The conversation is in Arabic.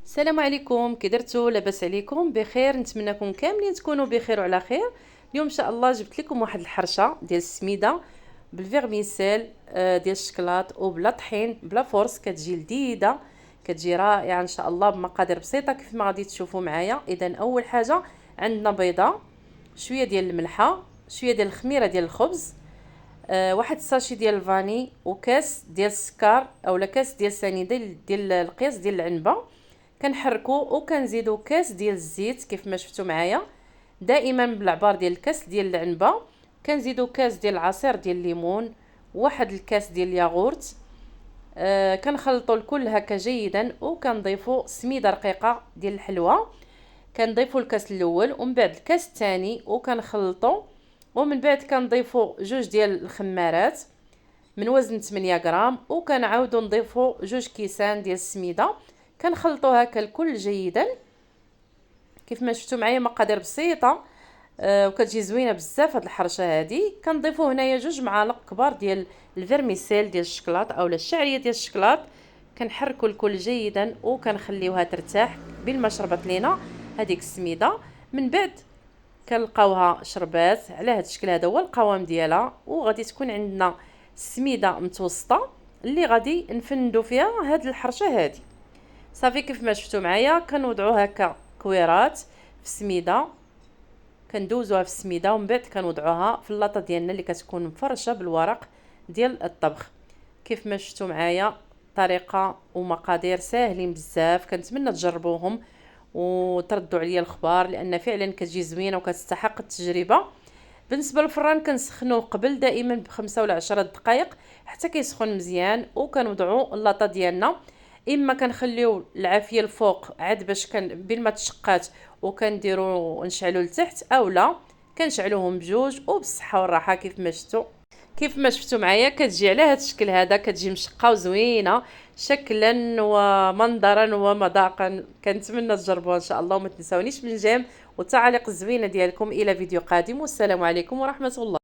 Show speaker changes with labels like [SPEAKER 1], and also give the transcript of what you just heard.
[SPEAKER 1] السلام عليكم، كي درتو؟ لاباس عليكم؟ بخير، نتمنىكم كاملين تكونوا بخير وعلى خير. اليوم ان شاء الله جبت لكم واحد الحرشه ديال السميده بالفيرميسيل، ديال الشكلاط وبلا طحين بلا فرص، كتجي لذيذه، كتجي رائعه ان شاء الله بمقادير بسيطه كيف ما غادي تشوفوا معايا. اذا اول حاجه عندنا بيضه، شويه ديال الملحه، شويه ديال الخميره ديال الخبز، واحد الساشي ديال الفاني، وكاس ديال السكر اولا كاس ديال سنيده ديال القياس ديال العنبه. كنحركو وكنزيدو كاس ديال الزيت كيف ما شفتوا معايا، دائما بالعبار ديال الكاس ديال العنبه. كنزيدو كاس ديال العصير ديال الليمون، واحد الكاس ديال الياغورت. كنخلطوا الكل هكا جيدا، وكنضيفوا سميده رقيقه ديال الحلوى. كنضيفوا الكاس الاول ومن بعد الكاس الثاني وكنخلطوا، ومن بعد كنضيفوا جوج ديال الخمارات من وزن 8 غرام، وكنعاودوا نضيفوا جوج كيسان ديال السميده. كنخلطوا هكا الكل جيدا كيف ما شفتوا معايا، مقادير بسيطه وكتجي زوينه بزاف هاد الحرشه هادي. كنضيفوا هنايا جوج معالق كبار ديال الفيرميسيل ديال الشكلاط اولا الشعريه ديال الشكلاط. كنحركوا الكل جيدا وكنخليوها ترتاح بين ما شربت لينا هذيك السميده. من بعد كنلقاوها شربات على هذا الشكل، هذا هو القوام ديالها، وغادي تكون عندنا السميده متوسطه اللي غادي نفندوا فيها هاد الحرشه هادي. صافي كيف ما شفتوا معايا كنوضعوا هكا كويرات في السميده، كندوزوها في السميده ومن بعد كنوضعوها في اللاطه ديالنا اللي كتكون مفرشه بالورق ديال الطبخ. كيف ما شفتوا معايا طريقه ومقادير ساهلين بزاف، كنتمنى تجربوهم وتردوا عليا الخبار، لان فعلا كتجي زوينه وكتستحق التجربه. بالنسبه للفران كنسخنوه قبل دائما ب5 ولا 10 دقائق حتى كيسخن مزيان، وكنوضعوا اللاطه ديالنا. اما كنخليو العافيه الفوق عاد باش بين ما تشقات وكنديروا نشعلوا لتحت، اولا كنشعلوهم بجوج وبالصحه والراحه. كيف ما شفتوا معايا كتجي على هذا الشكل هذا، كتجي مشقه وزوينه شكلا ومنظرا ومذاقا. كنتمنى تجربوها ان شاء الله، وما تنساونيش من الجيم والتعاليق الزوينه ديالكم. الى فيديو قادم، والسلام عليكم ورحمه الله.